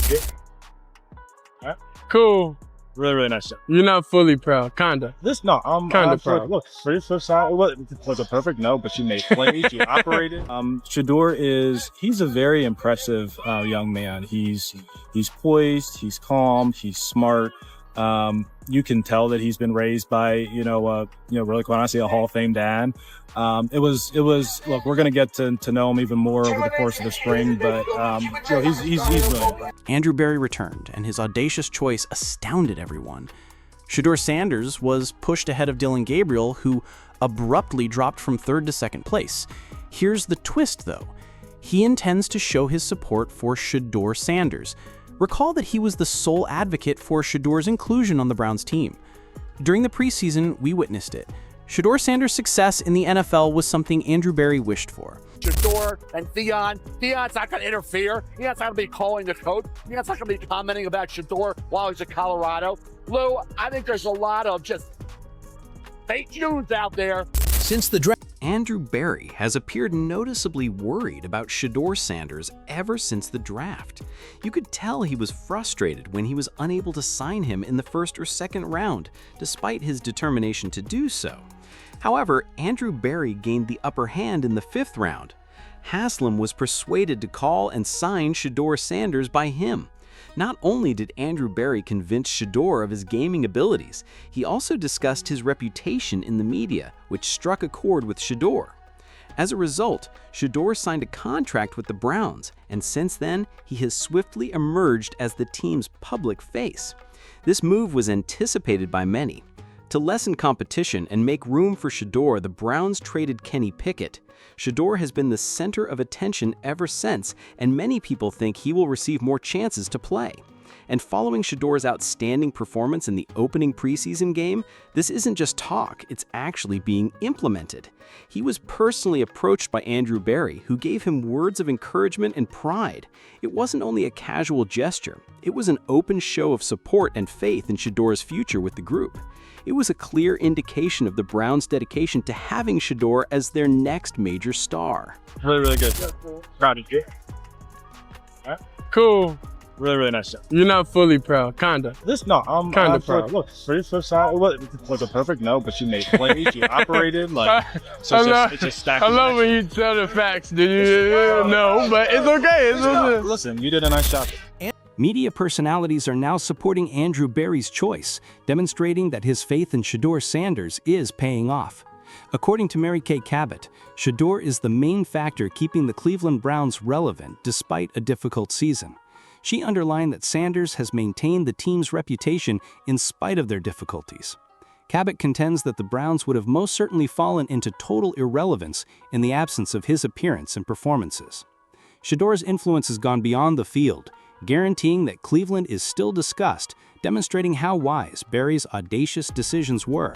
you? All right. Cool. Really, really nice job. You're not fully proud, kinda. I'm Kinda proud. Look, for your first side, was a perfect no, but you made plays, you operated. Shedeur he's a very impressive young man. He's poised, he's calm, he's smart. You can tell that he's been raised by, really quite honestly, a Hall of Fame dad. Look, we're going to get to know him even more over the course of the spring, but he's really. Andrew Berry returned, and his audacious choice astounded everyone. Shedeur Sanders was pushed ahead of Dillon Gabriel, who abruptly dropped from third to second place. Here's the twist, though. He intends to show his support for Shedeur Sanders. Recall that he was the sole advocate for Shedeur's inclusion on the Browns team. During the preseason, we witnessed it. Shedeur Sanders' success in the NFL was something Andrew Berry wished for. Shedeur and Theon's not going to interfere. Theon's not going to be calling the coach. Theon's not going to be commenting about Shedeur while he's in Colorado. Lou, I think there's a lot of just fake news out there. Since the draft, Andrew Berry has appeared noticeably worried about Shedeur Sanders ever since the draft. You could tell he was frustrated when he was unable to sign him in the first or second round, despite his determination to do so. However, Andrew Berry gained the upper hand in the fifth round. Haslam was persuaded to call and sign Shedeur Sanders by him. Not only did Andrew Berry convince Shedeur of his gaming abilities, he also discussed his reputation in the media, which struck a chord with Shedeur. As a result, Shedeur signed a contract with the Browns, and since then, he has swiftly emerged as the team's public face. This move was anticipated by many. To lessen competition and make room for Shedeur, the Browns traded Kenny Pickett. Shedeur has been the center of attention ever since, and many people think he will receive more chances to play. And following Shedeur's outstanding performance in the opening preseason game, this isn't just talk, it's actually being implemented. He was personally approached by Andrew Berry, who gave him words of encouragement and pride. It wasn't only a casual gesture, it was an open show of support and faith in Shedeur's future with the group. It was a clear indication of the Browns' dedication to having Shedeur as their next major star. Really, really good. Proud of you. All right. Cool. Really, really nice job. You're not fully proud, kinda. I'm Kinda proud. Look, for your first side, was a perfect no, but you made plays, you operated, it's just stacked. I love when you tell the facts. Did you? No, but it's okay. It's okay. Listen, you did a nice job. Media personalities are now supporting Andrew Berry's choice, demonstrating that his faith in Shedeur Sanders is paying off. According to Mary Kay Cabot, Shedeur is the main factor keeping the Cleveland Browns relevant despite a difficult season. She underlined that Sanders has maintained the team's reputation in spite of their difficulties. Cabot contends that the Browns would have most certainly fallen into total irrelevance in the absence of his appearance and performances. Shedeur's influence has gone beyond the field, guaranteeing that Cleveland is still discussed, demonstrating how wise Berry's audacious decisions were.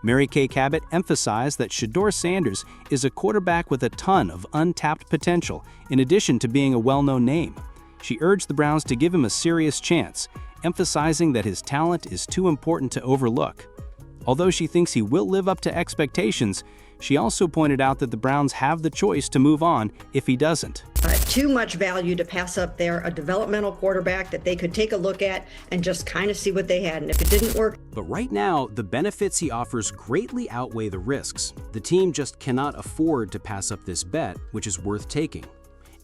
Mary Kay Cabot emphasized that Shedeur Sanders is a quarterback with a ton of untapped potential, in addition to being a well-known name. She urged the Browns to give him a serious chance, emphasizing that his talent is too important to overlook. Although she thinks he will live up to expectations, she also pointed out that the Browns have the choice to move on if he doesn't. Too much value to pass up there, a developmental quarterback that they could take a look at and just kind of see what they had. And if it didn't work. But right now, the benefits he offers greatly outweigh the risks. The team just cannot afford to pass up this bet, which is worth taking.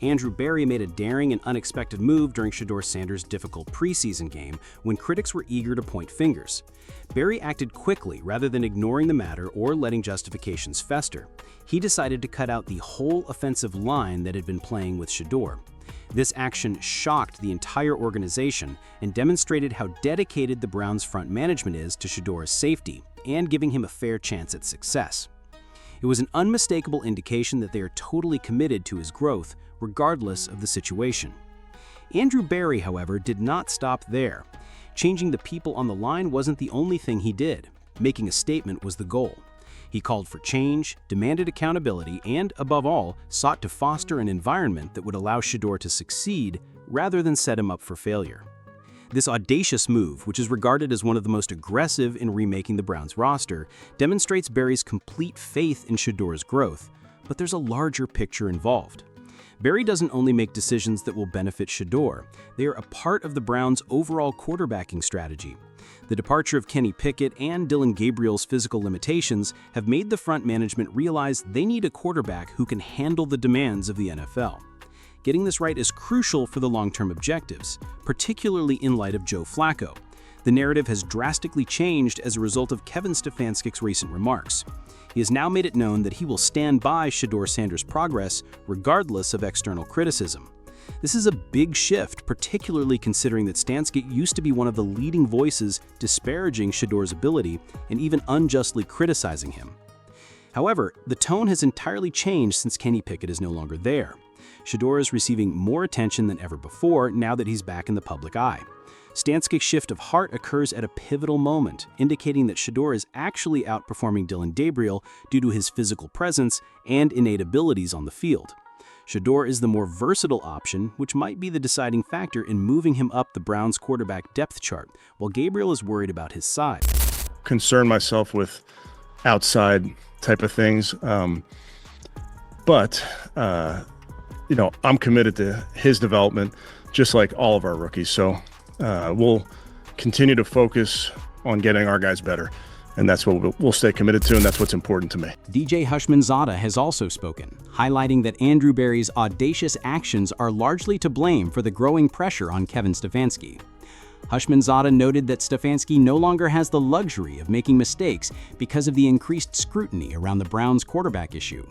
Andrew Berry made a daring and unexpected move during Shedeur Sanders' difficult preseason game when critics were eager to point fingers. Berry acted quickly rather than ignoring the matter or letting justifications fester. He decided to cut out the whole offensive line that had been playing with Shedeur. This action shocked the entire organization and demonstrated how dedicated the Browns' front management is to Shedeur's safety and giving him a fair chance at success. It was an unmistakable indication that they are totally committed to his growth, regardless of the situation. Andrew Berry, however, did not stop there. Changing the people on the line wasn't the only thing he did. Making a statement was the goal. He called for change, demanded accountability, and, above all, sought to foster an environment that would allow Shedeur to succeed rather than set him up for failure. This audacious move, which is regarded as one of the most aggressive in remaking the Browns roster, demonstrates Berry's complete faith in Shedeur's growth, but there's a larger picture involved. Berry doesn't only make decisions that will benefit Shedeur, they are a part of the Browns' overall quarterbacking strategy. The departure of Kenny Pickett and Dillon Gabriel's physical limitations have made the front management realize they need a quarterback who can handle the demands of the NFL. Getting this right is crucial for the long-term objectives, particularly in light of Joe Flacco. The narrative has drastically changed as a result of Kevin Stefanski's recent remarks. He has now made it known that he will stand by Shedeur Sanders' progress regardless of external criticism. This is a big shift, particularly considering that Stefanski used to be one of the leading voices disparaging Shedeur's ability and even unjustly criticizing him. However, the tone has entirely changed since Kenny Pickett is no longer there. Shedeur is receiving more attention than ever before now that he's back in the public eye. Stefanski's shift of heart occurs at a pivotal moment, indicating that Shedeur is actually outperforming Dillon Gabriel due to his physical presence and innate abilities on the field. Shedeur is the more versatile option, which might be the deciding factor in moving him up the Browns' quarterback depth chart, while Gabriel is worried about his size. Concern myself with outside type of things, but I'm committed to his development, just like all of our rookies. So we'll continue to focus on getting our guys better. And that's what we'll stay committed to, and that's what's important to me. DJ Hushmanzada has also spoken, highlighting that Andrew Berry's audacious actions are largely to blame for the growing pressure on Kevin Stefanski. Hushmanzada noted that Stefanski no longer has the luxury of making mistakes because of the increased scrutiny around the Browns' quarterback issue.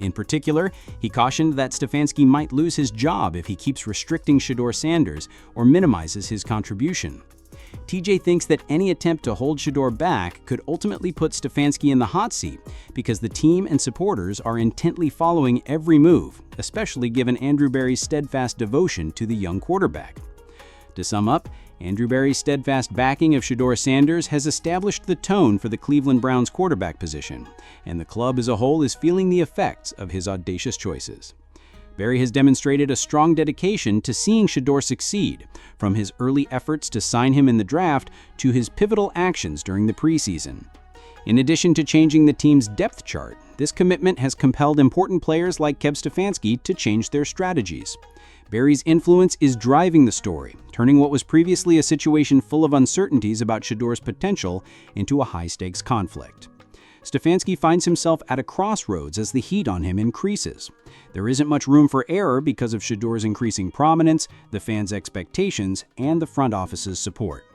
In particular, he cautioned that Stefanski might lose his job if he keeps restricting Shedeur Sanders or minimizes his contribution. TJ thinks that any attempt to hold Shedeur back could ultimately put Stefanski in the hot seat because the team and supporters are intently following every move, especially given Andrew Berry's steadfast devotion to the young quarterback. To sum up, Andrew Berry's steadfast backing of Shedeur Sanders has established the tone for the Cleveland Browns quarterback position, and the club as a whole is feeling the effects of his audacious choices. Berry has demonstrated a strong dedication to seeing Shedeur succeed, from his early efforts to sign him in the draft to his pivotal actions during the preseason. In addition to changing the team's depth chart, this commitment has compelled important players like Kev Stefanski to change their strategies. Berry's influence is driving the story, turning what was previously a situation full of uncertainties about Shedeur's potential into a high-stakes conflict. Stefanski finds himself at a crossroads as the heat on him increases. There isn't much room for error because of Shedeur's increasing prominence, the fans' expectations, and the front office's support.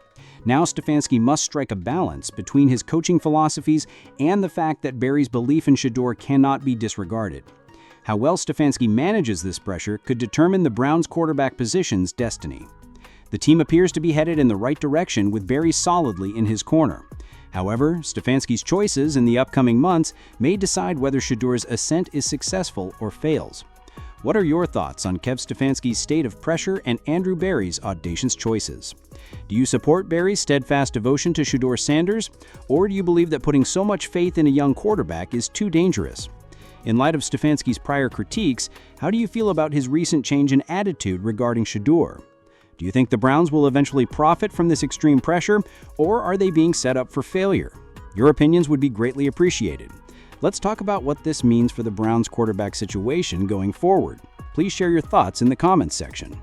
Now Stefanski must strike a balance between his coaching philosophies and the fact that Berry's belief in Shedeur cannot be disregarded. How well Stefanski manages this pressure could determine the Browns' quarterback position's destiny. The team appears to be headed in the right direction with Berry solidly in his corner. However, Stefanski's choices in the upcoming months may decide whether Shedeur's ascent is successful or fails. What are your thoughts on Kev Stefanski's state of pressure and Andrew Berry's audacious choices? Do you support Berry's steadfast devotion to Shedeur Sanders, or do you believe that putting so much faith in a young quarterback is too dangerous? In light of Stefanski's prior critiques, how do you feel about his recent change in attitude regarding Shedeur? Do you think the Browns will eventually profit from this extreme pressure, or are they being set up for failure? Your opinions would be greatly appreciated. Let's talk about what this means for the Browns quarterback situation going forward. Please share your thoughts in the comments section.